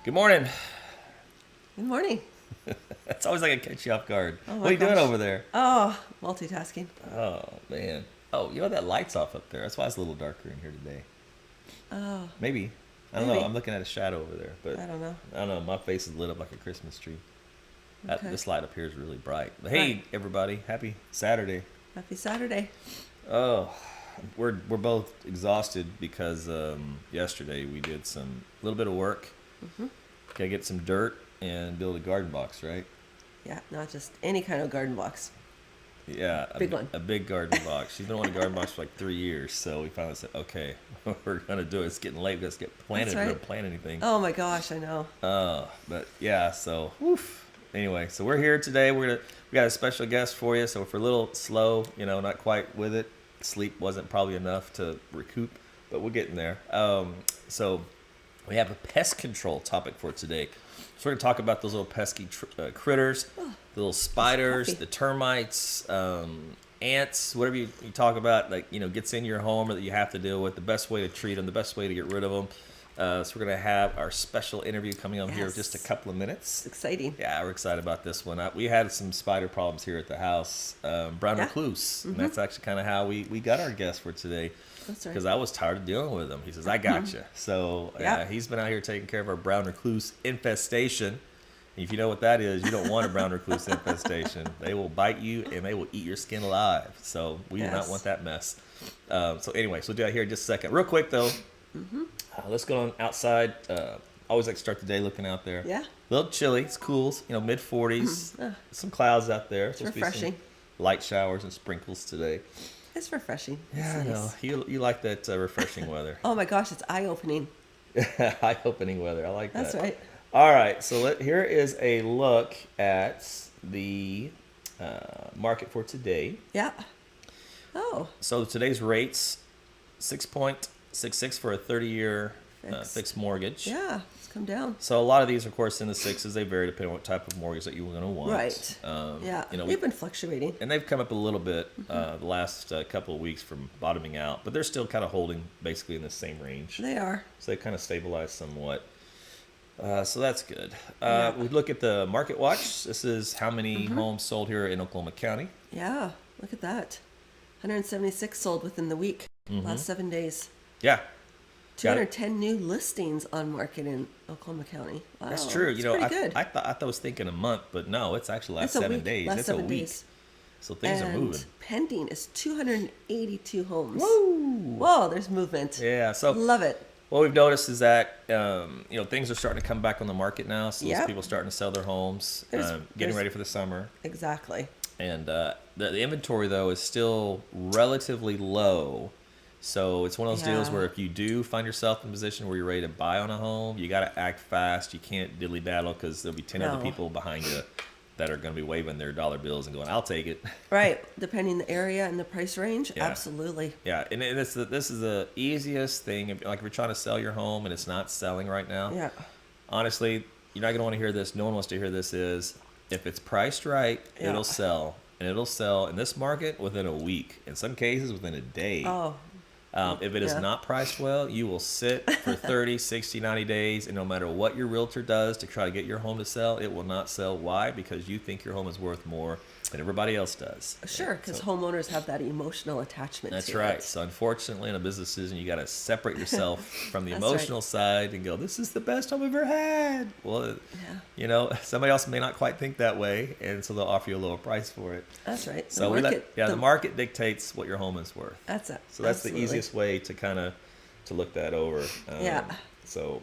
Good morning. Good morning. It's always like I catch you off guard. Oh What my are you doing gosh. over there? Oh, multitasking. Oh man. Oh, that light's off up there. That's why it's a little darker in here today. Oh, Maybe. I don't know. maybe. I'm looking at a shadow over there, but I don't know. I don't know. My face is lit up like a Christmas tree. Okay. This light up here is really bright. But hey, Right. everybody, happy Saturday. Happy Saturday. Oh, we're both exhausted because yesterday we did a little bit of work. Hmm. Gotta get some dirt and build a garden box, right? Yeah, not just any kind of garden box. Yeah, Big one. a big garden box. She's been wanting a garden box for like 3 years, so we finally said, okay, we're gonna do it. It's getting late. Let's get planted. That's We're right. gonna plant anything. Oh my gosh, I know. But yeah, so woof. Anyway, so we're here today. We got a special guest for you. So if we're a little slow, not quite with it. Sleep wasn't probably enough to recoup, but we're getting there. So we have a pest control topic for today. So we're gonna talk about those little pesky critters, the little spiders, coffee. the termites, ants, whatever you talk about, like gets in your home or that you have to deal with. The best way to treat them, the best way to get rid of them. So we're gonna have our special interview coming up here in just a Yes. couple of minutes. It's exciting. Yeah, we're excited about this one. We had some spider problems here at the house, brown Yeah. recluse, and that's actually kind of how we got our guest for today. That's right. Because I was tired of dealing with him. He says, I got you. So Yeah. he's been out here taking care of our brown recluse infestation. And if you know what that is, you don't want a brown recluse infestation. They will bite you and they will eat your skin alive. So we do not Yes. want that mess. So anyway, so we'll do that here in just a second. Real quick though, let's go on outside. Always like to start the day looking out there. Yeah. A little chilly. It's cool. Mid 40s. Some clouds out there. It's refreshing. Light showers and sprinkles today. It's refreshing. Yeah, It's I know. nice. You like that refreshing weather. Oh my gosh, it's eye-opening. Eye-opening weather. I like that. That's right. All right. So here is a look at the market for today. Yeah. Oh, So today's rates, 6.66 for a 30-year Fixed. fixed mortgage. yeah. It's come down. So a lot of these, of course, in the sixes, they vary depending on what type of mortgage that you're going to want. Right. Yeah. They've been fluctuating. And they've come up a little bit the last couple of weeks from bottoming out, but they're still kind of holding basically in the same range. They are. So they kind of stabilized somewhat. So that's good. Yeah. We look at the market watch. This is how many homes sold here in Oklahoma County. Yeah. Look at that. 176 sold within the week. Last 7 days. Yeah, 210 new listings on market in Oklahoma County. Wow, that's true. That's pretty good. I thought I was thinking a month, but no, it's actually last It's a 7 week. days. Last It's 7 a week. days. So things are And moving. pending is 282 homes. Woo! Whoa, there's movement. Yeah. So Love it. what we've noticed is that things are starting to come back on the market now. So there's Yep. people starting to sell their homes, getting there's- ready for the summer. Exactly. And the inventory, though, is still relatively low. So it's one of those deals Yeah. where if you do find yourself in a position where you're ready to buy on a home, you got to act fast. You can't dilly-daddle because there'll be 10 other No. people behind you that are going to be waving their dollar bills and going, I'll take it. Right. Depending the area and the price range. Yeah. Absolutely. Yeah, and this is the easiest thing. If you're trying to sell your home and it's not selling right now, Yeah. honestly, you're not going to want to hear this. No one wants to hear this is, if it's priced right, Yeah. it'll sell. And it'll sell in this market within a week. In some cases, within a day. Oh, If it is Yeah. not priced well, you will sit for 30, 60, 90 days, and no matter what your realtor does to try to get your home to sell, it will not sell. Why? Because you think your home is worth more than everybody else does. sure. Because So- homeowners have that emotional attachment That's to right. it. So unfortunately, in a business decision, you got to separate yourself from the That's right. emotional side and go, "This is the best home I've ever had." Well, somebody else may not quite think that way, and so they'll offer you a lower price for it. That's right. The So market, the market dictates what your home is worth. That's it. So that's Absolutely. the easiest way to kind of to look that over. Yeah. So,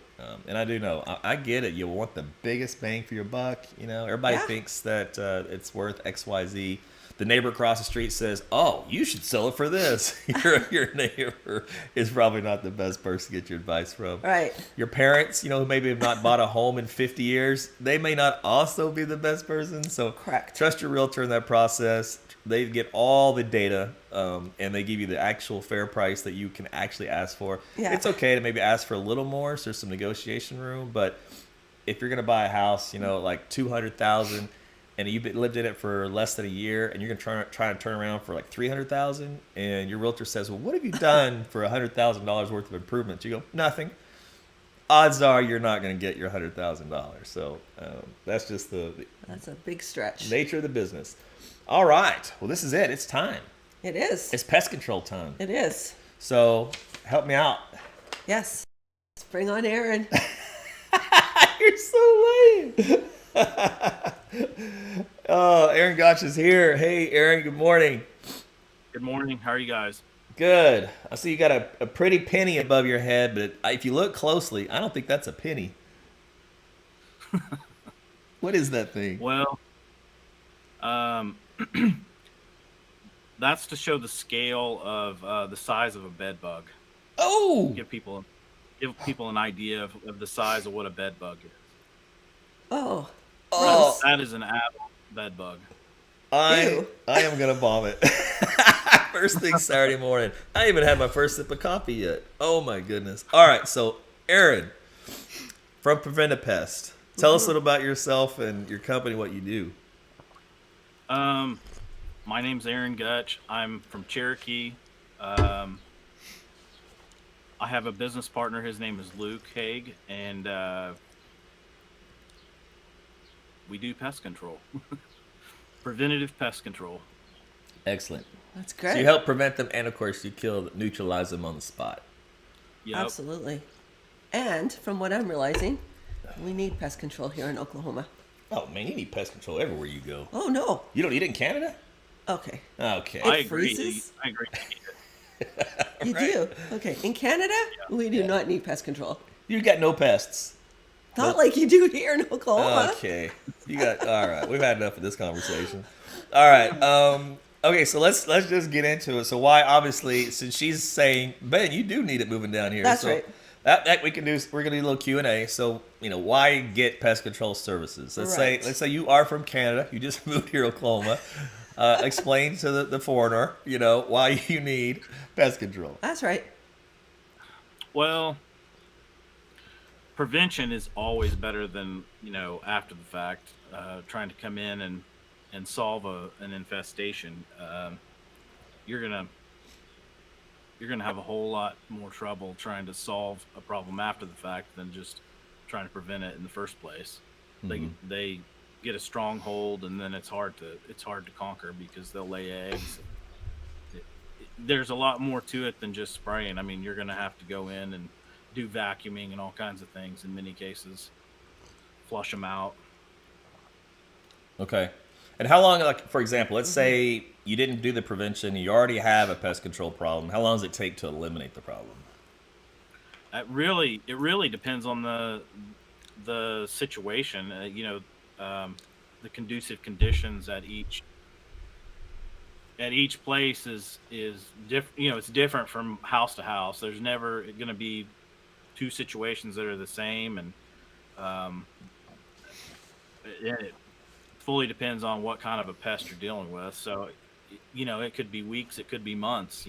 and I do know, I get it. You want the biggest bang for your buck. Everybody Yeah. thinks that it's worth X, Y, Z. The neighbor across the street says, "Oh, you should sell it for this." Your neighbor is probably not the best person to get your advice from. Right. Your parents, who maybe have not bought a home in 50 years, they may not also be the best person. So Correct. trust your realtor in that process. They get all the data, and they give you the actual fair price that you can actually ask for. Yeah. It's okay to maybe ask for a little more, so there's some negotiation room. But if you're gonna buy a house, like 200,000, and you've lived in it for less than a year, and you're gonna try and turn around for like 300,000, and your realtor says, "Well, what have you done for $100,000 worth of improvements?" You go, "Nothing." odds are you're not going to get your $100,000. So that's just the That's a big stretch. nature of the business. All right. Well, this is it. It's time. It is. It's pest control time. It is. So help me out. Yes. Let's bring on Aaron. You're so lame. Oh, Aaron Gottsch is here. Hey, Aaron. Good morning. Good morning. How are you guys? Good. I see you got a pretty penny above your head, but if you look closely, I don't think that's a penny. What is that thing? Well, that's to show the scale of the size of a bed bug. Oh, Give people an idea of the size of what a bed bug is. Oh. oh! That is an adult bed bug. I am gonna vomit. First thing Saturday morning. I ain't even had my first sip of coffee yet. Oh my goodness. All right, so Aaron from Prevent A Pest. Tell us a little about yourself and your company, what you do. My name's Aaron Gottsch. I'm from Cherokee. I have a business partner. His name is Luke Haig, and we do pest control, preventative pest control. Excellent. That's So great. you help prevent them, and of course you neutralize them on the spot. Yep. Absolutely. And from what I'm realizing, we need pest control here in Oklahoma. Oh man, you need pest control everywhere you go. Oh, no. You don't need it in Canada? Okay. Okay. I It agree. freezes? I agree. You Right. do? Okay. In Canada, we do not need pest control. You got no pests. Not like you do here in Oklahoma. Okay. You got all right. We've had enough of this conversation. All right. Okay, so let's just get into it. So why obviously since she's saying, Ben, you do need it moving down here. That's so right. That we can do. We're gonna do a little Q&A. So why get pest control services? Right. Let's say you are from Canada. You just moved here, to Oklahoma. Explain to the foreigner, why you need pest control. That's right. Well, prevention is always better than after the fact. Trying to come in and solve an infestation, you're gonna have a whole lot more trouble trying to solve a problem after the fact than just trying to prevent it in the first place. They get a stronghold, and then it's hard to conquer because they'll lay eggs. There's a lot more to it than just spraying. I mean, you're going to have to go in and do vacuuming and all kinds of things in many cases, flush them out. Okay. And how long, like for example, let's say you didn't do the prevention, you already have a pest control problem. How long does it take to eliminate the problem? It really depends on the situation. The conducive conditions at each place is different. It's different from house to house. There's never going to be two situations that are the same, and it fully depends on what kind of a pest you're dealing with. So, it could be weeks, it could be months,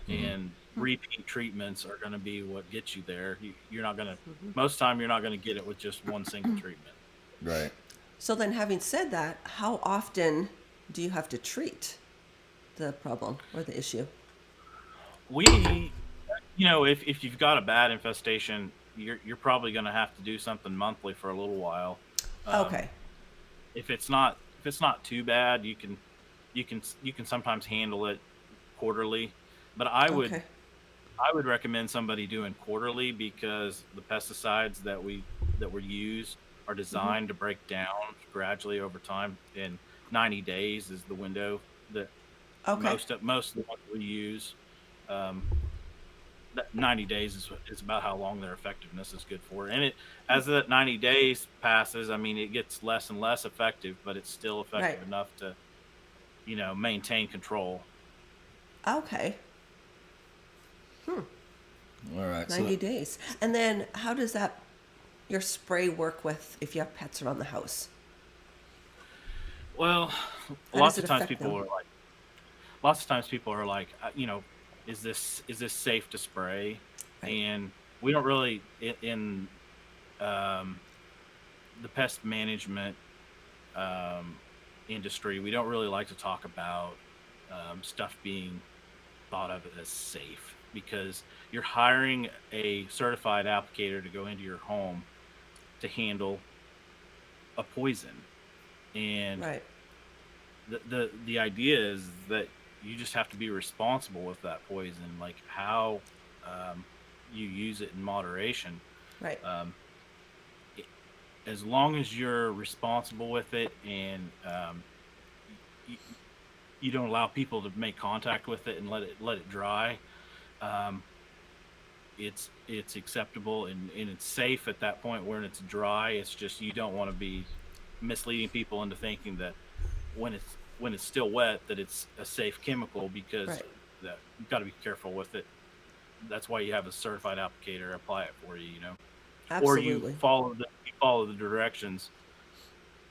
and repeat treatments are going to be what gets you there. You're not going to, most of the time, you're not going to get it with just one single treatment. Right. So then, having said that, how often do you have to treat the problem or the issue? We, if you've got a bad infestation, you're probably going to have to do something monthly for a little while. Okay. If it's not too bad, you can sometimes handle it quarterly. But I would recommend somebody doing quarterly because the pesticides that we use are designed to break down gradually over time. And 90 days is the window that most of the ones we use. 90 days is about how long their effectiveness is good for. And as that 90 days passes, I mean, it gets less and less effective, but it's still effective enough to, maintain control. Okay. All right. 90 days. And then how does your spray work with if you have pets around the house? Well, lots of times people are like, is this safe to spray? Right. And we don't really in the pest management industry, we don't really like to talk about stuff being thought of it as safe, because you're hiring a certified applicator to go into your home to handle a poison. And Right. the idea is that you just have to be responsible with that poison, like how you use it in moderation. Right. It, as long as you're responsible with it, and you, you don't allow people to make contact with it and let it dry, um, it's acceptable, and it's safe at that point. When it's dry, it's just, you don't want to be misleading people into thinking that when it's still wet that it's a safe chemical, because Right. that you've got to be careful with it. That's why you have a certified applicator apply it for you, or Absolutely. you follow the directions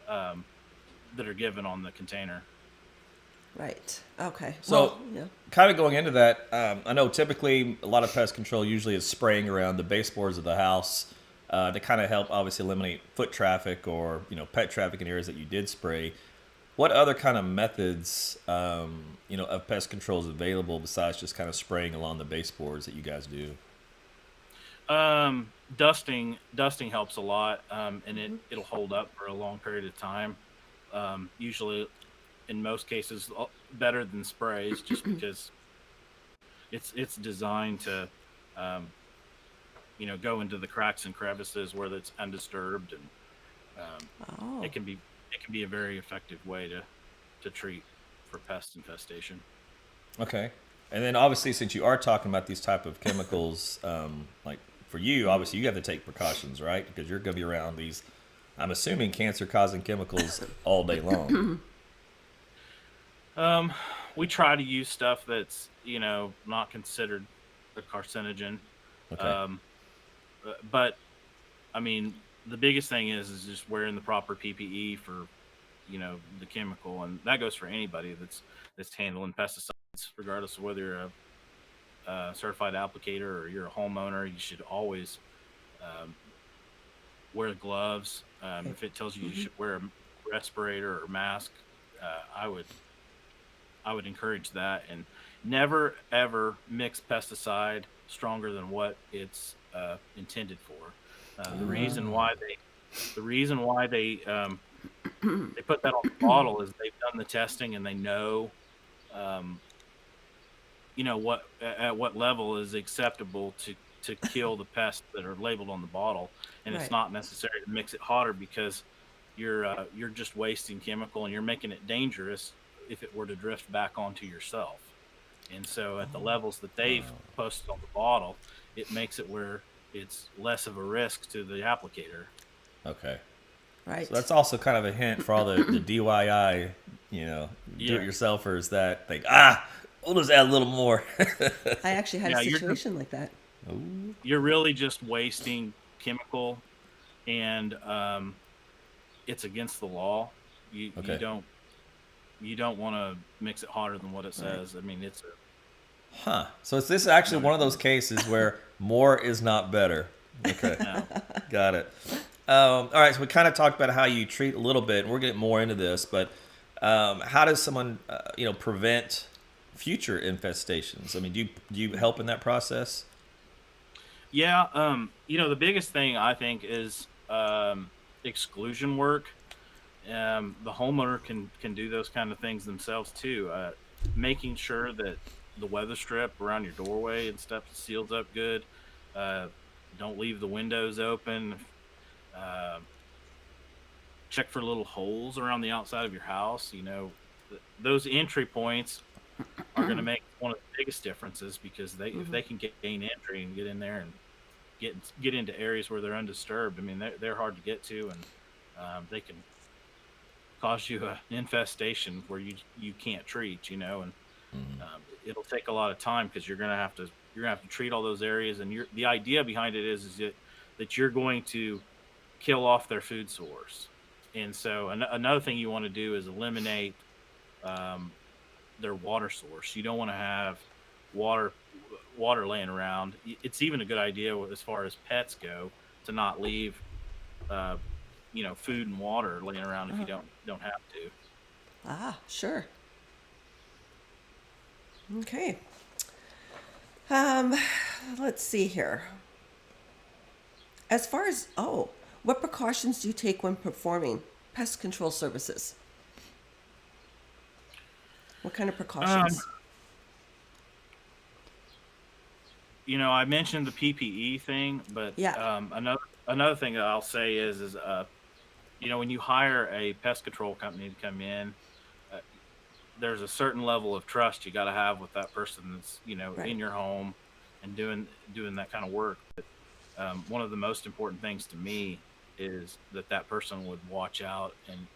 um, that are given on the container. Right. Okay. So, Well, yeah. kind of going into that, I know typically a lot of pest control usually is spraying around the baseboards of the house to kind of help obviously eliminate foot traffic or pet traffic in areas that you did spray. What other kind of methods of pest control is available besides just kind of spraying along the baseboards that you guys do? Dusting helps a lot, and it'll hold up for a long period of time. Usually, in most cases, better than sprays, just because it's designed to um, go into the cracks and crevices where it's undisturbed, and um, Oh. it can be a very effective way to treat for pest infestation. Okay. And then obviously, since you are talking about these type of chemicals, like for you, obviously you have to take precautions, right? Because you're going to be around these, I'm assuming, cancer-causing chemicals all day long. Um, we try to use stuff that's not considered a carcinogen, Okay. um, but I mean, the biggest thing is just wearing the proper PPE for the chemical, and that goes for anybody that's handling pesticides, regardless of whether you're a certified applicator or you're a homeowner. You should always um, wear gloves. Okay. If it tells you you should wear a respirator or mask, I would encourage that, and never ever mix pesticide stronger than what it's intended for. The reason why they put that on the bottle is they've done the testing, and they know um, what at what level is acceptable to kill the pests that are labeled on the bottle, and it's Right. not necessary to mix it hotter, because you're just wasting chemical, and you're making it dangerous if it were to drift back onto yourself. And so at the levels that they've posted on the bottle, it makes it where it's less of a risk to the applicator. Okay. Right. So that's also kind of a hint for all the DIY, Yeah, do-it-yourselfers that think, we'll just add a little more. I actually had a yeah, situation like that. Ooh, you're really just wasting chemical, and it's against the law. You you okay. don't you don't want to mix it hotter than what it Right. says. I mean, it's Huh. So is this actually no, one of those cases where more is not better? Okay. no. Got it. All right. So we kind of talked about how you treat a little bit, and we're getting more into this, but how does someone, prevent future infestations? I mean, do you help in that process? Yeah, the biggest thing I think is exclusion work. The homeowner can do those kind of things themselves too. Making sure that the weather strip around your doorway and stuff seals up good. Uh, don't leave the windows open. Uh, Check for little holes around the outside of your house. Those entry points are going to make one of the biggest differences, because if Hmm. they can gain entry and get in there and get into areas where they're undisturbed. I mean, they're hard to get to, and they can cause you an infestation where you can't treat. And it'll take a lot of time, because you're gonna have to treat all those areas, and the idea behind it is that you're going to kill off their food source. And so another thing you want to do is eliminate um, their water source. You don't want to have water water laying around. It's even a good idea, as far as pets go, to not leave uh, food and water laying around if you Uh-huh. don't have to. Sure. Okay. Um, let's see here. As far as, what precautions do you take when performing pest control services? What kind of Um, precautions? I mentioned the PPE thing, but Yeah, another thing that I'll say is when you hire a pest control company to come in, uh, there's a certain level of trust you got to have with that person that's right, in your home and doing that kind of work. But one of the most important things to me is that person would watch out and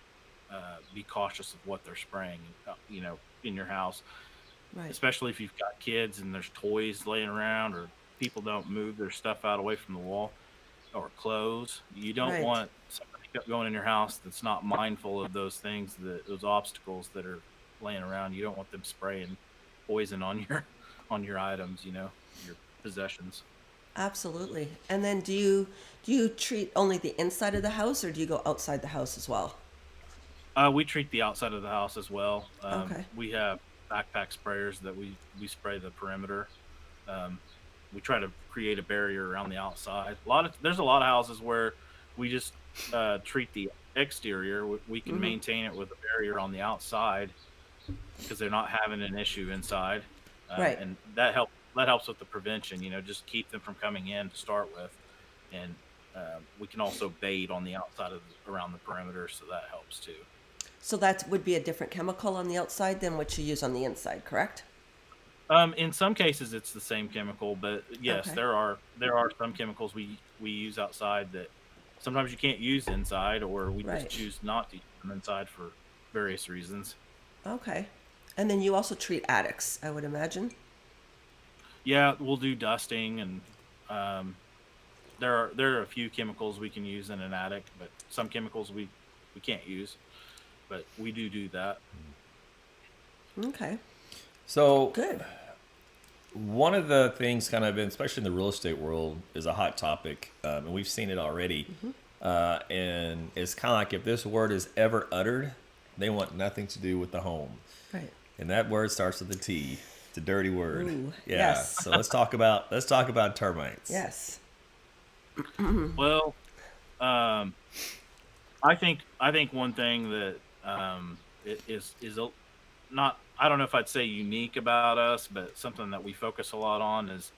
be cautious of what they're spraying, in your house, right, especially if you've got kids and there's toys laying around or people don't move their stuff out away from the wall or clothes. You don't right. want somebody going in your house that's not mindful of those things, those obstacles that are laying around. You don't want them spraying poison on your on your items, your possessions. Absolutely. And then do you treat only the inside of the house or do you go outside the house as well? We treat the outside of the house as well. Okay. We have backpack sprayers that we spray the perimeter. Um, we try to create a barrier around the outside. There's a lot of houses where we just treat the exterior. We can Mhm. maintain it with a barrier on the outside because they're not having an issue inside, Right. and that helps with the prevention. Just keep them from coming in to start with, and we can also bait on the outside around the perimeter, so that helps too. So that would be a different chemical on the outside than what you use on the inside, correct? In some cases, it's the same chemical, but yes, Okay. there are some chemicals we use outside that sometimes you can't use inside, or we just Right. choose not to use them inside for various reasons. Okay. And then you also treat attics, I would imagine. Yeah, we'll do dusting, and um, there are a few chemicals we can use in an attic, but some chemicals we can't use, but we do that. Okay. So Good. one of the things kind of been, especially in the real estate world, is a hot topic, and we've seen it already. And it's kind of like if this word is ever uttered, they want nothing to do with the home. Right. And that word starts with a T. It's a dirty word. Ooh. Yeah. Yes. So let's talk about termites. Yes. Well, um, I think one thing that is not, I don't know if I'd say unique about us, but something that we focus a lot on is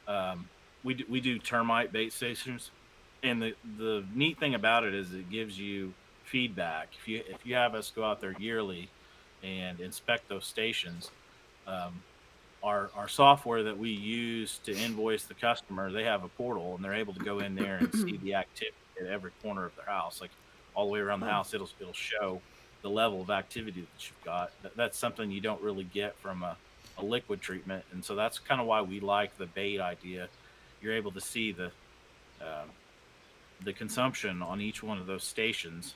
um, we do termite bait stations, and the neat thing about it is it gives you feedback. If you have us go out there yearly and inspect those stations, um, our software that we use to invoice the customer, they have a portal and they're able to go in there and see the activity at every corner of their house, like all the way around the Oh, house. It'll show the level of activity that you've got. That's something you don't really get from a liquid treatment, and so that's kind of why we like the bait idea. You're able to see um, the consumption on each one of those stations,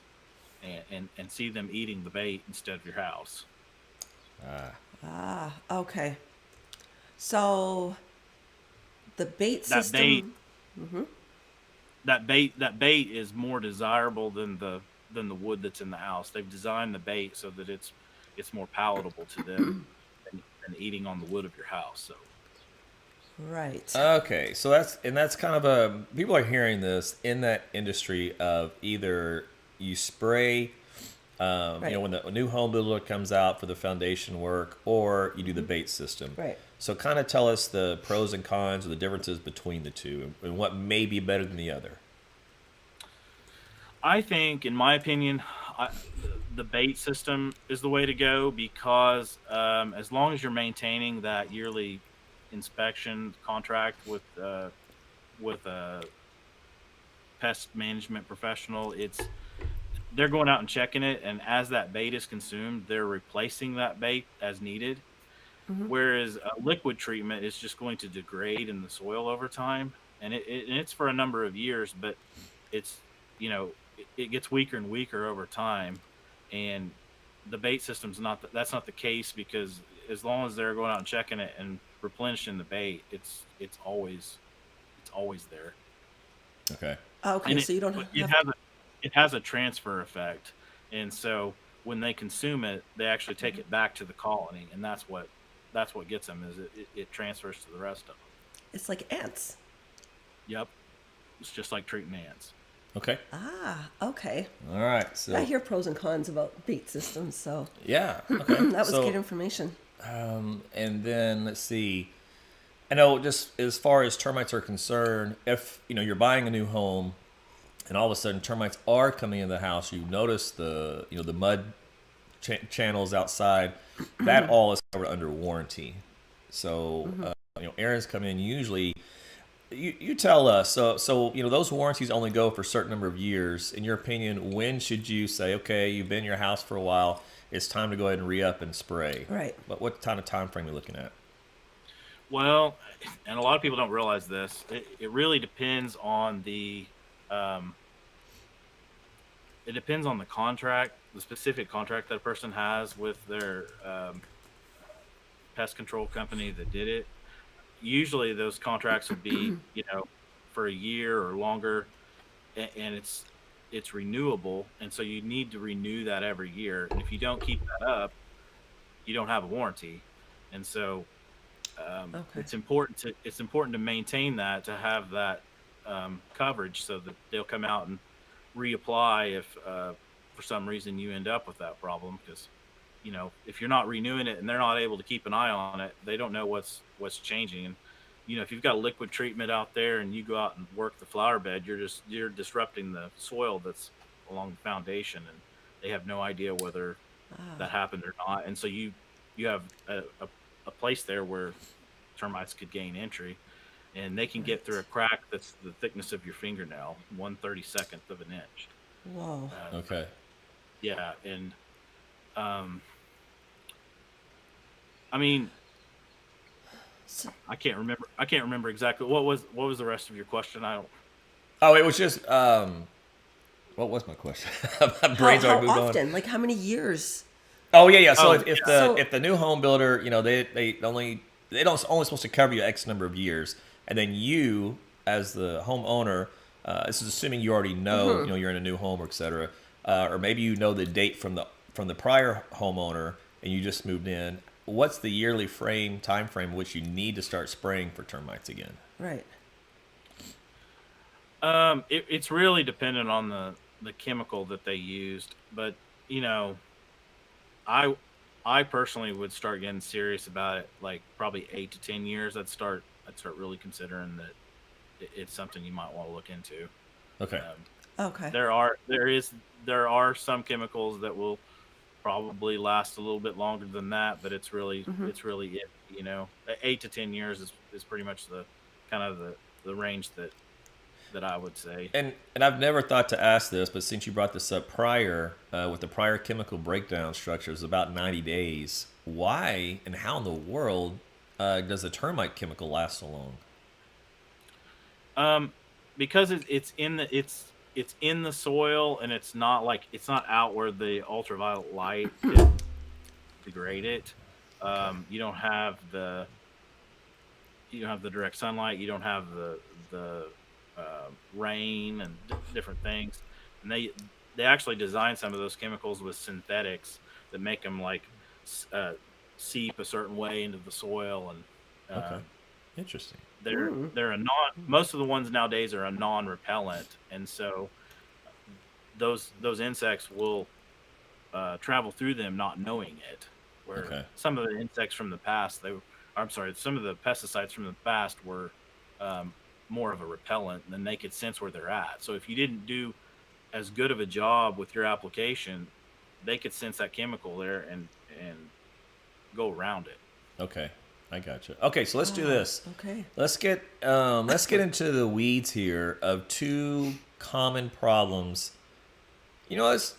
and see them eating the bait instead of your house. okay. So the bait That bait system. Hmm. that bait is more desirable than the wood that's in the house. They've designed the bait so that it's more palatable to them than eating on the wood of your house. So Right. Okay, so that's kind of a people are hearing this in that industry of either you spray, Right. when the new home builder comes out for the foundation work, or you do the bait system. Right. So kind of tell us the pros and cons or the differences between the two, and what may be better than the other. I think, in my opinion, I, the bait system is the way to go because as long as you're maintaining that yearly inspection contract with a pest management professional, they're going out and checking it, and as that bait is consumed, they're replacing that bait as needed. Hmm. Whereas a liquid treatment is just going to degrade in the soil over time, and it's for a number of years, but it's it gets weaker and weaker over time, and the bait system's that's not the case because as long as they're going out and checking it and replenishing the bait, it's always there, Okay. Okay. and So you don't but have to. it has a transfer effect, and so when they consume it, they actually take it back to the colony, and that's what gets them is it transfers to the rest of them. It's like ants. Yep, it's just like treating ants. Okay. Ah, okay. All right. So I hear pros and cons about bait systems, so yeah. Okay. that was So, good information. and then let's see. I know just as far as termites are concerned, if you're buying a new home, and all of a sudden termites are coming in the house, you notice the the mud channels outside. That all is covered under warranty. So Aaron's come in usually. You tell us. So those warranties only go for a certain number of years. In your opinion, when should you say, okay, you've been in your house for a while, it's time to go ahead and re-up and spray? Right. But what kind of time frame are you looking at? Well, and a lot of people don't realize this. It really depends on it depends on the contract, the specific contract that a person has with their pest control company that did it. Usually those contracts would be, for a year or longer, and it's renewable, and so you need to renew that every year. And if you don't keep that up, you don't have a warranty. And so Okay. it's important to maintain that, to have that coverage, so that they'll come out and reapply if for some reason you end up with that problem. Because if you're not renewing it and they're not able to keep an eye on it, they don't know what's changing. And if you've got a liquid treatment out there and you go out and work the flower bed, you're disrupting the soil that's along the foundation, and they have no idea whether that happened or not. And so you have a place there where termites could gain entry, and they can get through a crack that's the thickness of your fingernail, 1/32 of an inch. Whoa. Okay. Yeah, and I mean, So, I can't remember exactly what was the rest of your question. I don't. Oh, it was just what was my question? My brain's how already moved on. often? Like how many years? Oh yeah. So Oh, if the new home builder, they don't only supposed to cover you X number of years, and then you as the homeowner, this is assuming you already know, you're in a new home or et cetera, or maybe you know the date from the prior homeowner and you just moved in. What's the yearly time frame which you need to start spraying for termites again? Right. It's really dependent on the chemical that they used, but I personally would start getting serious about it, like probably 8 to 10 years. I'd start really considering that it's something you might want to look into. Okay. Okay. There are some chemicals that will probably last a little bit longer than that, but it's really it. 8 to 10 years is pretty much the kind of the range that I would say. And I've never thought to ask this, but since you brought this up prior, with the prior chemical breakdown structures, about 90 days. Why and how in the world does a termite chemical last so long? Because it's in the soil, and it's not out where the ultraviolet light can degrade it. You don't have the direct sunlight. You don't have the rain and different things. And they actually design some of those chemicals with synthetics that make them seep a certain way into the soil. And Okay. Interesting. they're a most of the ones nowadays are a non-repellent, and so those insects will travel through them not knowing it. Where some of the insects from the past, some of the pesticides from the past were more of a repellent, and then they could sense where they're at. So if you didn't do as good of a job with your application, they could sense that chemical there and go around it. Okay. I gotcha. Okay, so let's do this. Okay. Let's get into the weeds here of two common problems. Let's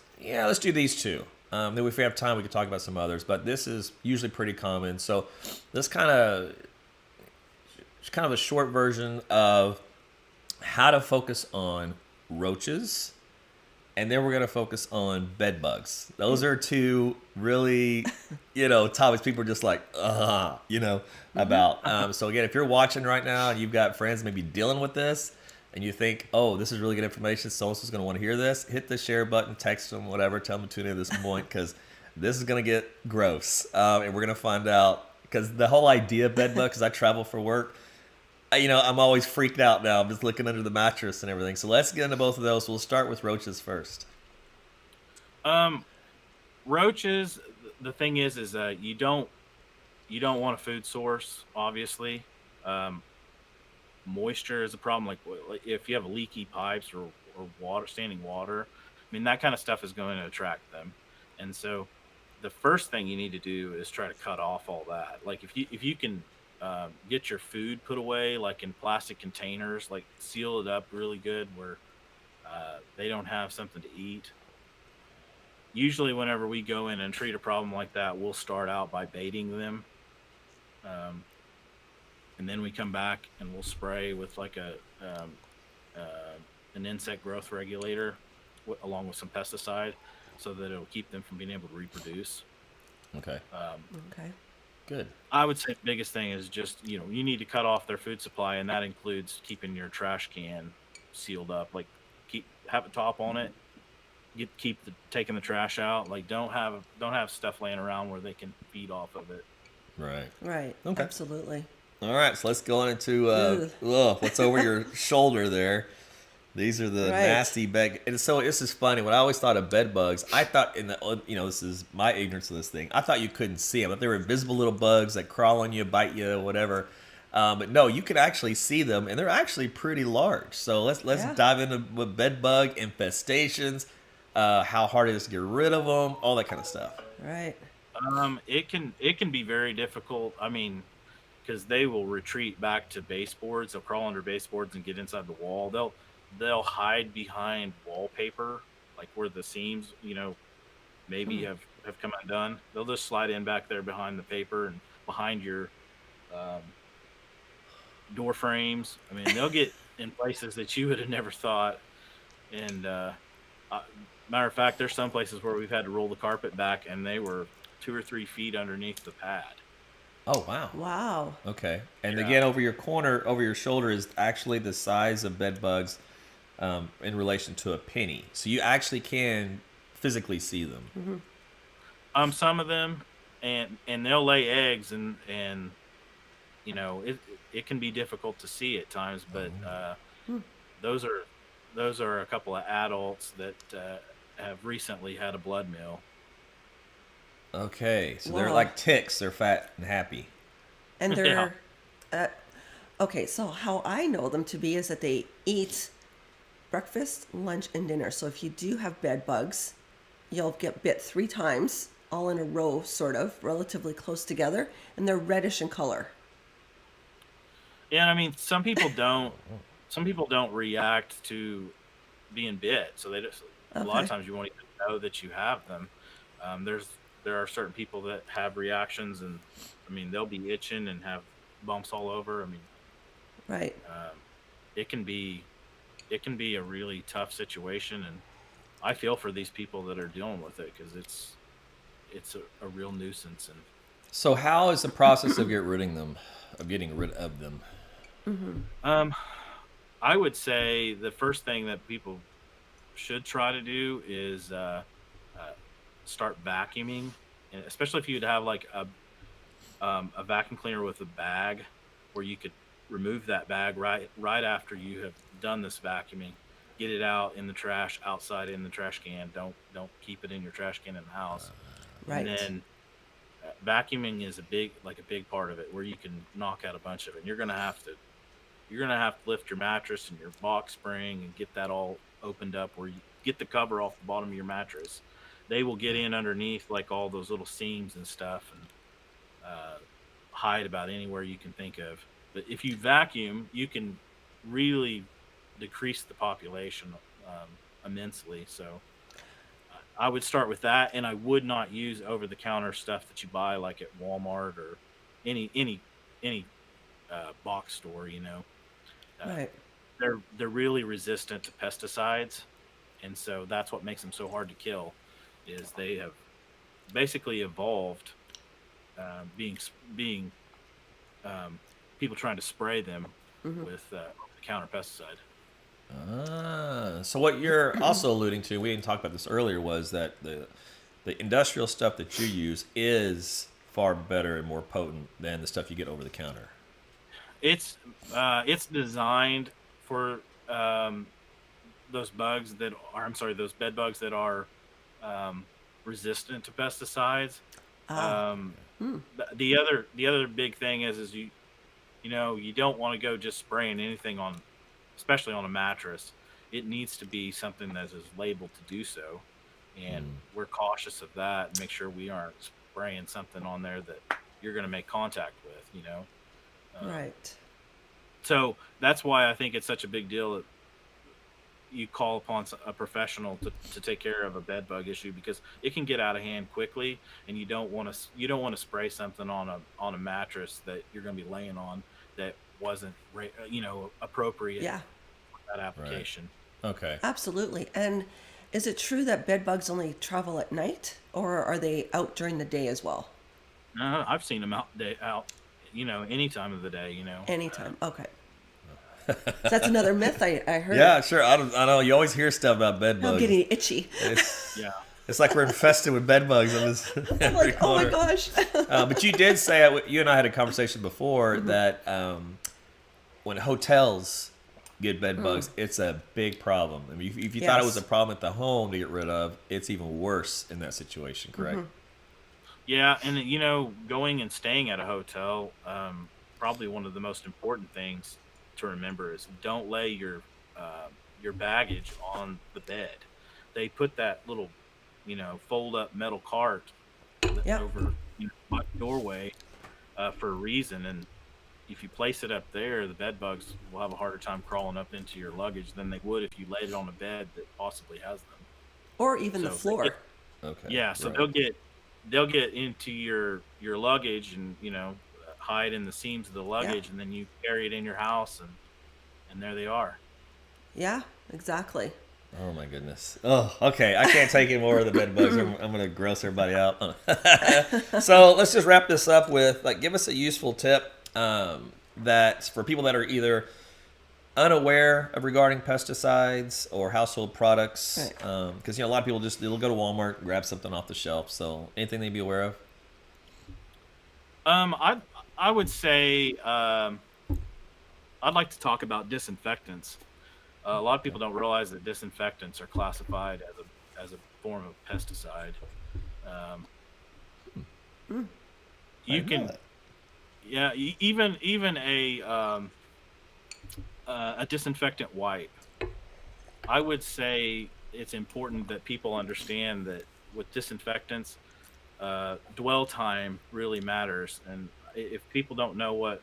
do these two. Then if we have time, we can talk about some others, but this is usually pretty common. So this kind of a short version of how to focus on roaches, and then we're going to focus on bed bugs. Those are two really, topics people are just like, about. So again, if you're watching right now and you've got friends maybe dealing with this, and you think, oh, this is really good information, so-and-so's going to want to hear this, hit the share button, text them, whatever, tell them to tune in at this point, because this is going to get gross. And we're going to find out because the whole idea of bed bugs, because I travel for work, I'm always freaked out now. I'm just looking under the mattress and everything. So let's get into both of those. We'll start with roaches first. Um, Roaches. The thing is you don't want a food source, obviously. Um, Moisture is a problem. Like if you have leaky pipes or water, standing water, I mean that kind of stuff is going to attract them. And so, the first thing you need to do is try to cut off all that. Like if you can get your food put away, like in plastic containers, like seal it up really good where they don't have something to eat. Usually, whenever we go in and treat a problem like that, we'll start out by baiting them. Um, and then we come back and we'll spray with like um, uh, an insect growth regulator along with some pesticide so that it'll keep them from being able to reproduce. Okay. Okay. Good. I would say the biggest thing is just you need to cut off their food supply, and that includes keeping your trash can sealed up. Like have a top on it. Taking the trash out. Like don't have stuff laying around where they can feed off of it. Right. Right. Okay. Absolutely. All right. So let's go on into Ugh. what's over your shoulder there. These are the Right. nasty bed. And so this is funny. When I always thought of bed bugs, I thought this is my ignorance of this thing. I thought you couldn't see them. That they were invisible little bugs that crawl on you, bite you, whatever. But no, you can actually see them, and they're actually pretty large. So let's Yeah. dive into what bed bug infestations, how hard it is to get rid of them, all that kind of stuff. Right. It can be very difficult. I mean, because they will retreat back to baseboards. They'll crawl under baseboards and get inside the wall. They'll hide behind wallpaper, like where the seams, maybe have come undone. They'll just slide in back there behind the paper and behind your um, door frames. I mean, they'll get in places that you would have never thought. And uh, matter of fact, there's some places where we've had to roll the carpet back, and they were 2 or 3 feet underneath the pad. Oh wow. Wow. Okay. And Yeah. again, over your shoulder is actually the size of bed bugs in relation to a penny. So you actually can physically see them. Some of them, and they'll lay eggs, and it can be difficult to see at times. But those are a couple of adults that have recently had a blood meal. Okay. So they're Wow. like ticks. They're fat and happy. And Yeah. they're okay. So how I know them to be is that they eat breakfast, lunch, and dinner. So if you do have bed bugs, you'll get bit 3 times, all in a row, sort of, relatively close together, and they're reddish in color. Yeah, and I mean, some people don't. Some people don't react to being bit, so they just a lot Okay. of times you won't even know that you have them. There are certain people that have reactions, and I mean they'll be itching and have bumps all over. I mean, Right. um, it can be it can be a really tough situation, and I feel for these people that are dealing with it because it's a real nuisance. And So how is the process of getting rid of them? um, I would say the first thing that people should try to do is uh, start vacuuming, and especially if you'd have like a vacuum cleaner with a bag where you could remove that bag right after you have done this vacuuming. Get it out in the trash, outside in the trash can. Don't keep it in your trash can in the house. And Right. then vacuuming is a big part of it where you can knock out a bunch of it. And you're gonna have to lift your mattress and your box spring and get that all opened up where you get the cover off the bottom of your mattress. They will get in underneath like all those little seams and stuff and hide about anywhere you can think of. But if you vacuum, you can really decrease the population immensely. So I would start with that, and I would not use over-the-counter stuff that you buy like at Walmart or any box store. Uh, Right. they're really resistant to pesticides, and so that's what makes them so hard to kill. Is they have basically evolved being people trying to spray them with counter pesticide. So what you're also alluding to, we didn't talk about this earlier, was that the industrial stuff that you use is far better and more potent than the stuff you get over the counter. It's designed for those bugs that are, I'm sorry, those bed bugs that are um, resistant to pesticides. Ah. Um, Hmm. the other big thing is you don't want to go just spraying anything on, especially on a mattress. It needs to be something that is labeled to do so, and Mm. we're cautious of that and make sure we aren't spraying something on there that you're going to make contact with. Um, Right. so that's why I think it's such a big deal that you call upon a professional to take care of a bed bug issue, because it can get out of hand quickly, and you don't want to spray something on a mattress that you're going to be laying on that wasn't appropriate Yeah. for that Right. application. Okay. Absolutely. And is it true that bed bugs only travel at night, or are they out during the day as well? I've seen them out any time of the day. Anytime. Okay. So that's another myth I heard. Yeah, sure. I know you always hear stuff about bed I'm bugs. getting itchy. It's Yeah. it's like we're infested with bed bugs in this I'm every like, oh my corner. gosh. But you did say, you and I had a conversation before Mm-hmm. that when hotels get bed Mm. bugs, it's a big problem. I mean, if you thought it was a Yes. problem at the home to get rid of, it's even worse in that situation, correct? Yeah, and going and staying at a hotel, probably one of the most important things to remember is don't lay your baggage on the bed. They put that little, fold up metal cart Yeah. over my doorway for a reason, and if you place it up there, the bed bugs will have a harder time crawling up into your luggage than they would if you laid it on a bed that possibly has them. Or even the So they floor. get Okay, yeah, so right. they'll get into your luggage and hide in the seams of the Yeah. luggage, and then you carry it in your house, and there they are. Yeah, exactly. Oh my goodness. Oh, okay. I can't take any more of the bed bugs. I'm gonna gross everybody out. So let's just wrap this up with give us a useful tip that for people that are either unaware of regarding pesticides or household products, Right. because a lot of people they'll go to Walmart, grab something off the shelf. So anything they be aware of? I would say I'd like to talk about disinfectants. A lot of people don't realize that disinfectants are classified as a form of pesticide. Um, Mm. I you didn't know can that. Yeah, even a disinfectant wipe. I would say it's important that people understand that with disinfectants, dwell time really matters. And if people don't know what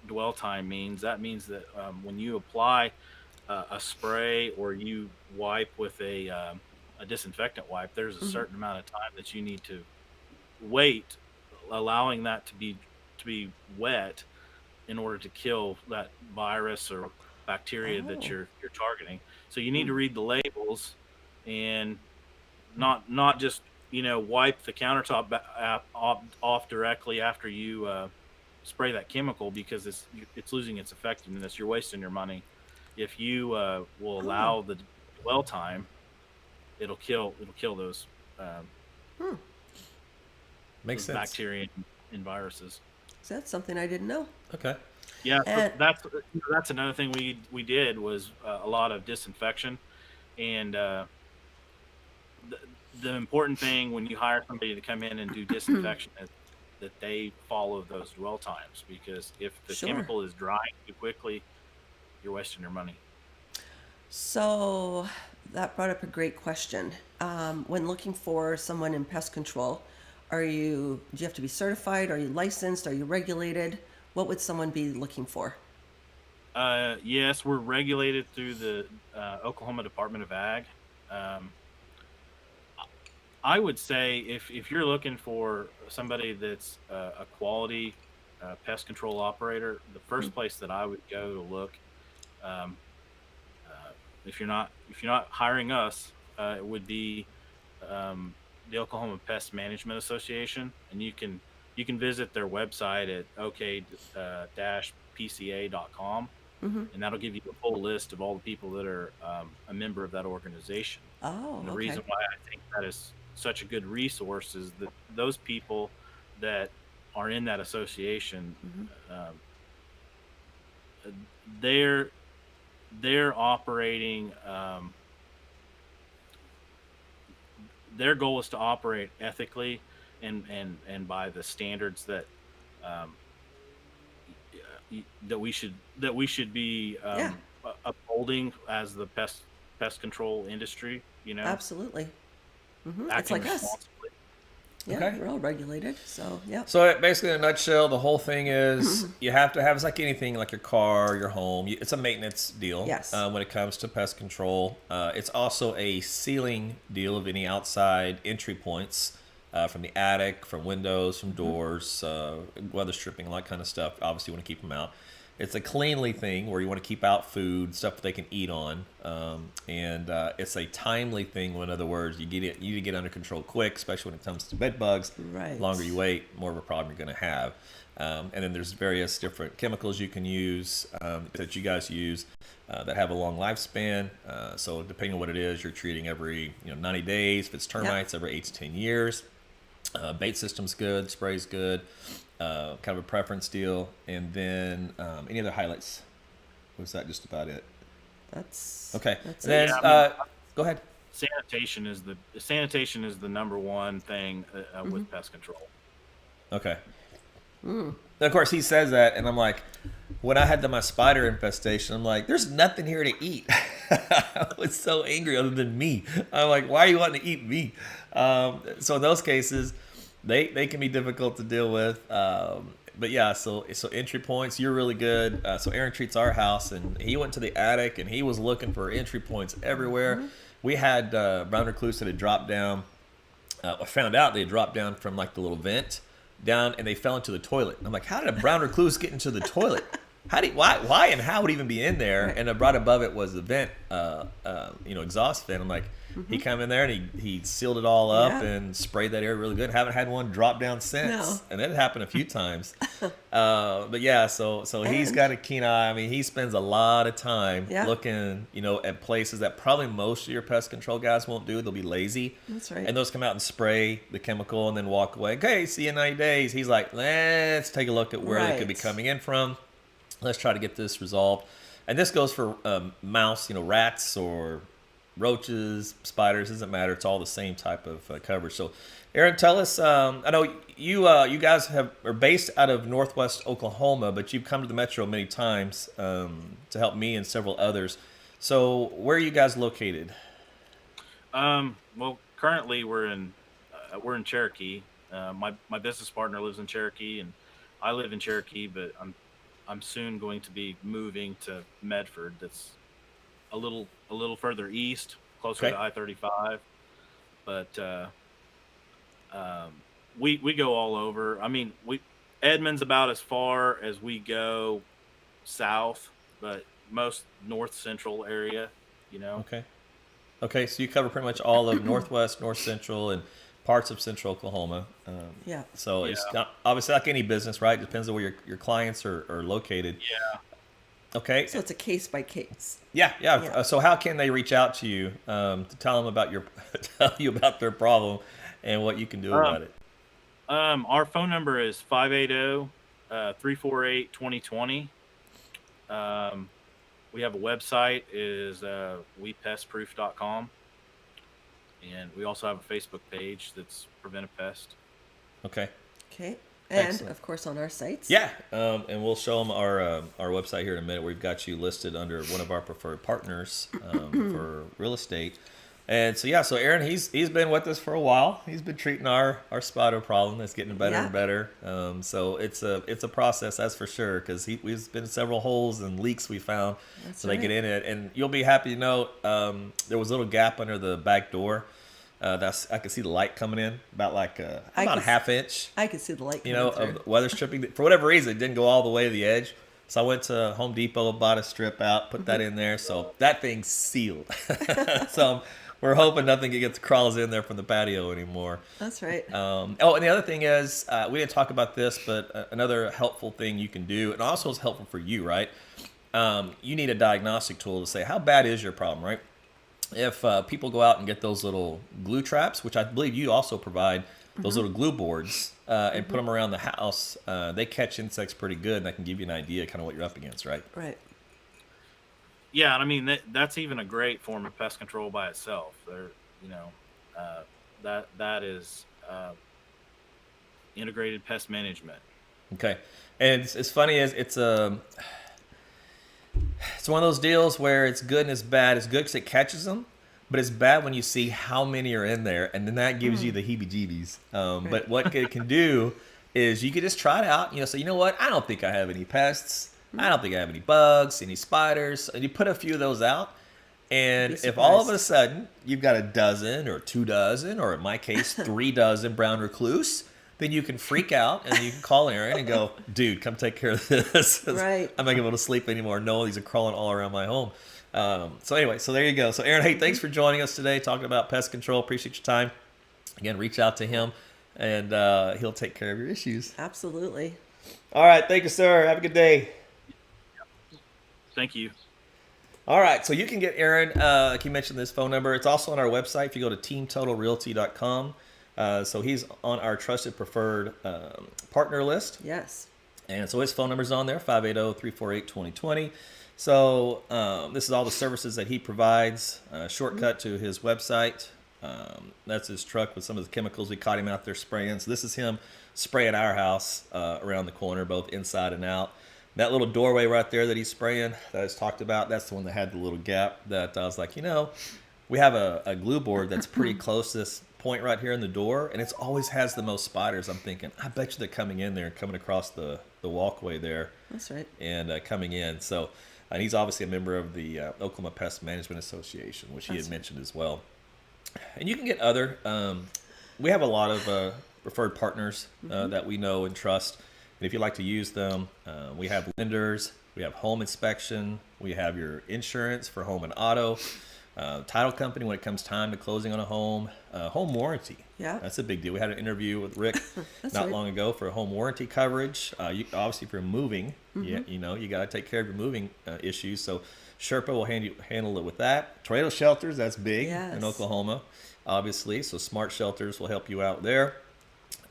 dwell time means, that means that when you apply a spray or you wipe with a disinfectant wipe, there's a Hmm. certain amount of time that you need to wait, allowing that to be wet in order to kill that virus or bacteria that Oh. you're targeting. So you need Hmm. to read the labels and not just wipe the countertop off directly after you spray that chemical, because it's losing its effectiveness. You're wasting your money. If you will Oh. allow the dwell time, it'll kill those um, Hmm. Makes those sense. bacteria and viruses. So that's something I didn't know. Okay. Yeah, so And that's another thing we did was a lot of disinfection, and the, the important thing when you hire somebody to come in and do disinfection is that they follow those dwell times, because if the sure. chemical is drying too quickly, you're wasting your money. So that brought up a great question. When looking for someone in pest control, do you have to be certified? Are you licensed? Are you regulated? What would someone be looking for? Yes, we're regulated through the Oklahoma Department of Ag. Um, I would say if you're looking for somebody that's a quality pest control operator, the first place that I would go to look, um, uh, if you're not hiring us, it would be um, the Oklahoma Pest Management Association, and you can visit their website at ok-pca.com, Hmm. and that'll give you a full list of all the people that are a member of that organization. Oh, And the okay. reason why I think that is such a good resource is that those people that are in that association, they're operating. Their goal is to operate ethically and by the standards that um, that we should be Yeah, upholding as the pest control industry. absolutely. It's Acting like us. responsibly. Yeah, Okay. we're all regulated. So, yeah. So basically, in a nutshell, the whole thing is you have to have, it's like anything, like your car, your home. It's a maintenance deal. Yes. When it comes to pest control, it's also a sealing deal of any outside entry points, from the attic, from windows, from doors, weather stripping, all that kind of stuff. Obviously, you want to keep them out. It's a cleanly thing where you want to keep out food, stuff that they can eat on, and it's a timely thing. In other words, you need to get under control quick, especially when it comes to bed bugs. Right. The longer you wait, more of a problem you're going to have. And then there's various different chemicals you can use, that you guys use, that have a long lifespan. So depending on what it is, you're treating every 90 days. If it's termites, every 8 to 10 years. Bait system's good, spray's good. Kind of a preference deal. And then any other highlights? Was that just about it? That's Okay. That's And then it. Yeah, go ahead. Sanitation is the number one thing with pest control. Okay. And of course, he says that, and I'm like, when I had my spider infestation, I'm like, there's nothing here to eat. I was so angry other than me. I'm like, why are you wanting to eat me? So in those cases, they can be difficult to deal with. But yeah, so entry points, you're really good. So Aaron treats our house, and he went to the attic, and he was looking for entry points everywhere. We had brown recluse that had dropped down. I found out they had dropped down from like the little vent down, and they fell into the toilet. I'm like, how did a brown recluse get into the toilet? Why and how would it even be in there? Right. And right above it was the vent, exhaust vent. I'm like, he came in there and he sealed it all up Yeah. and sprayed that area really good. Haven't had one drop down since, No. and it happened a few times. But yeah, so he's And- got a keen eye. I mean, he spends a lot of time Yeah. looking, at places that probably most of your pest control guys won't do. They'll be lazy. That's right. And those come out and spray the chemical and then walk away. Okay, see you in 90 days. He's like, let's take a look at where they could be Right. coming in from. Let's try to get this resolved. And this goes for mouse, rats or roaches, spiders, doesn't matter. It's all the same type of coverage. So, Aaron, tell us. I know you guys are based out of Northwest Oklahoma, but you've come to the Metro many times to help me and several others. So, where are you guys located? Well, currently we're in Cherokee. My business partner lives in Cherokee, and I live in Cherokee, but I'm soon going to be moving to Medford. That's a little further east, closer Okay. to I-35. But we go all over. I mean, Edmond's about as far as we go south, but most north central area. Okay. Okay, so you cover pretty much all of Northwest, North Central, and parts of Central Oklahoma. Yeah. So it's Yeah. not, obviously like any business, right? Depends on where your clients are located. Yeah. Okay. So it's a case by case. Yeah. Yeah. So how can they reach out to you to tell them about tell you about their problem and what you can do about it? Our phone number is 580-348-2020. We have a website, is wepestproof.com. And we also have a Facebook page that's Prevent A Pest. Okay. Okay. And Excellent. of course on our sites. Yeah, and we'll show them our website here in a minute. We've got you listed under one of our preferred partners for real estate. And so Aaron, he's been with us for a while. He's been treating our spider problem. That's getting better Yeah. and better. So it's a process, that's for sure, because we've been several holes and leaks we found. That's so they right. get in it, and you'll be happy to know there was a little gap under the back door. I could see the light coming in about a half inch. I could see the light coming Of through. the weather stripping. For whatever reason, it didn't go all the way to the edge. So I went to Home Depot, bought a strip out, put that in there. So that thing's sealed. So we're hoping nothing crawls in there from the patio anymore. That's right. And the other thing is, we didn't talk about this, but another helpful thing you can do, and also is helpful for you, right? You need a diagnostic tool to say, how bad is your problem, right? If people go out and get those little glue traps, which I believe you also provide those little glue boards, and put them around the house, they catch insects pretty good, and that can give you an idea kind of what you're up against, right? Right. Yeah, and I mean that's even a great form of pest control by itself. That is integrated pest management. Okay, and it's funny as it's one of those deals where it's good and it's bad. It's good because it catches them, but it's bad when you see how many are in there, and then that gives you the heebie-jeebies. But what it can do is you can just try it out. Say, you know what? I don't think I have any pests. I don't think I have any bugs, any spiders. And you put a few of those out, and if all of a sudden you've got a dozen or 2 dozen, or in my case 3 dozen brown recluse, then you can freak out and you can call Aaron and go, dude, come take care of this. Right. I'm not able to sleep anymore. No, these are crawling all around my home. So anyway, so there you go. So Aaron, hey, thanks for joining us today, talking about pest control. Appreciate your time. Again, reach out to him, and he'll take care of your issues. Absolutely. All right. Thank you, sir. Have a good day. Thank you. All right, so you can get Aaron, like you mentioned, this phone number. It's also on our website if you go to teamtotalrealty.com. So he's on our trusted preferred partner list. Yes. And so his phone number's on there, 580-348-2020. So this is all the services that he provides. Shortcut to his website. That's his truck with some of the chemicals. We caught him out there spraying. So this is him spraying our house around the corner, both inside and out. That little doorway right there that he's spraying, that I just talked about, that's the one that had the little gap that I was like, we have a glue board that's pretty close to this point right here in the door, and it always has the most spiders. I'm thinking, I bet you they're coming in there and coming across the walkway there. That's right. And coming in. So and he's obviously a member of the Oklahoma Pest Management Association, which he had mentioned as well. And you can get other, we have a lot of preferred partners that we know and trust. And if you'd like to use them, we have lenders, we have home inspection, we have your insurance for home and auto, title company when it comes time to closing on a home, home warranty. Yeah. That's a big deal. We had an interview with Rick not long ago for home warranty coverage. Obviously, if you're moving, you got to take care of your moving issues. So Sherpa will handle it with that. Tornado shelters, that's big in Oklahoma, obviously. So smart shelters will help you out there.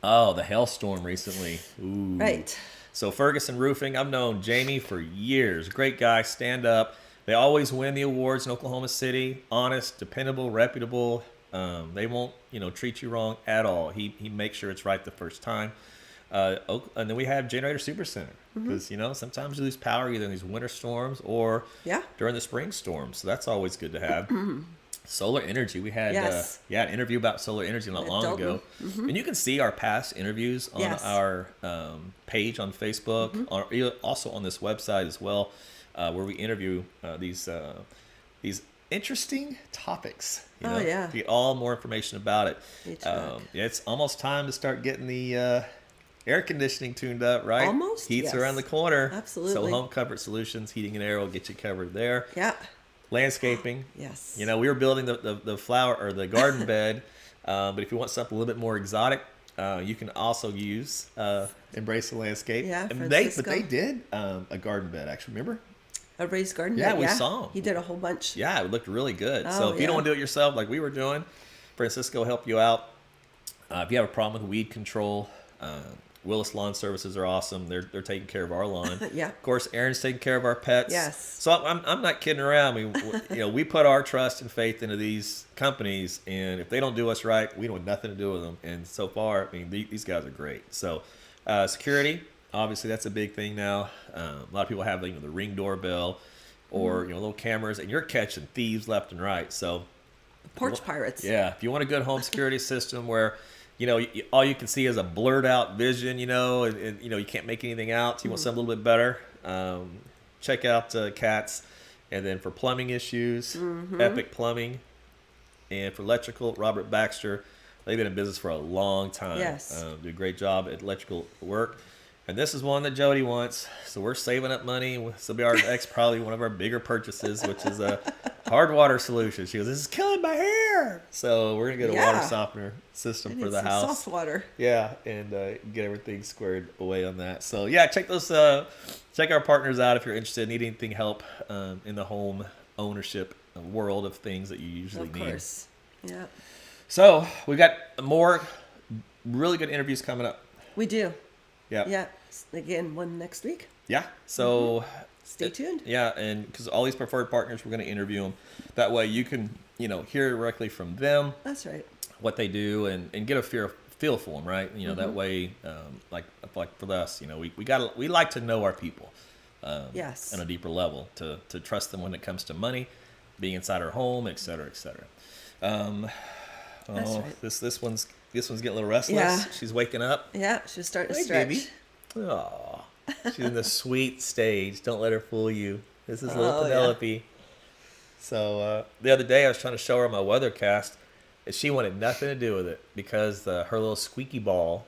Oh, the hailstorm recently. Ooh. Right. So Ferguson Roofing, I've known Jamie for years. Great guy, stand up. They always win the awards in Oklahoma City. Honest, dependable, reputable. They won't, treat you wrong at all. He makes sure it's right the first time. And then we have Generator Supercenter because sometimes you lose power either in these winter storms or during the spring storms. So that's always good to have. Solar energy. We had an interview about solar energy not long ago. And you can see our past interviews on our page on Facebook, also on this website as well, where we interview these interesting topics. To get all more information about it. It's almost time to start getting the air conditioning tuned up, right? Almost. Heat's around the corner. Absolutely. So Home Comfort Solutions, heating and air will get you covered there. Yeah. Landscaping. Yes. We were building the flower or the garden bed, but if you want something a little bit more exotic, you can also use Embrace the Landscape. Yeah, and they did a garden bed, actually. Remember? A raised garden bed. Yeah, we saw him. He did a whole bunch. Yeah, it looked really good. Oh, so if you don't want to do it yourself, like we were doing, Francisco will help you out. If you have a problem with weed control, Willis Lawn Services are awesome. They're taking care of our lawn. Of course, Aaron's taking care of our pets. Yes. So I'm not kidding around. We put our trust and faith into these companies, and if they don't do us right, we don't have nothing to do with them. And so far, these guys are great. So security, obviously, that's a big thing now. A lot of people have the Ring doorbell or little cameras, and you're catching thieves left and right. So Porch pirates. Yeah, if you want a good home security system where all you can see is a blurred out vision, and you can't make anything out. So you want something a little bit better. Check out Cats. And then for plumbing issues, Epic Plumbing. And for electrical, Robert Baxter. They've been in business for a long time. Yes. Do a great job at electrical work. And this is one that Jody wants. So we're saving up money. This will be our next, probably one of our bigger purchases, which is a hard water solution. She goes, this is killing my hair. So we're going to get a water softener system for the house. Soft water. Yeah, and get everything squared away on that. So check those. Check our partners out if you're interested. Need anything help in the home ownership world of things that you usually need. Of course. Yeah. So we got more really good interviews coming up. We do. Yeah. Yeah. Again, one next week. Yeah. So Stay tuned. Yeah, and because all these preferred partners, we're going to interview them. That way, you can hear directly from them That's right. what they do and get a feel for them, right? That way, like for us, we like to know our people. Yes. On a deeper level to trust them when it comes to money, being inside our home, et cetera, et cetera. That's right. This one's getting a little restless. Yeah. She's waking up. Yeah, she's starting to Hey, stretch. baby. Oh, she's in the sweet stage. Don't let her fool you. This is little Penelope. Yeah. So the other day I was trying to show her my weathercast, and she wanted nothing to do with it because her little squeaky ball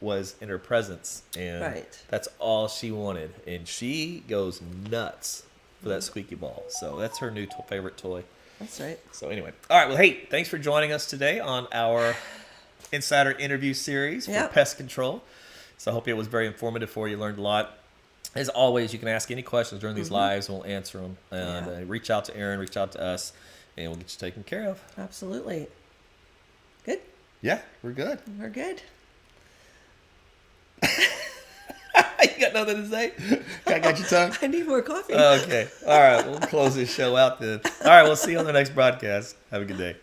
was in her presence, and Right. that's all she wanted. And she goes nuts for that squeaky ball. So that's her new favorite toy. That's right. So anyway, all right. Well, hey, thanks for joining us today on our Insider interview series for Yep. pest control. So I hope it was very informative for you. Learned a lot. As always, you can ask any questions during these lives, and we'll answer them. And reach out to Aaron, reach out to us, and we'll get you taken care of. Absolutely. Good. Yeah, we're good. We're good. You got nothing to say? I got your tongue? I need more coffee. Okay. All right. We'll close this show out then. All right. We'll see you on the next broadcast. Have a good day.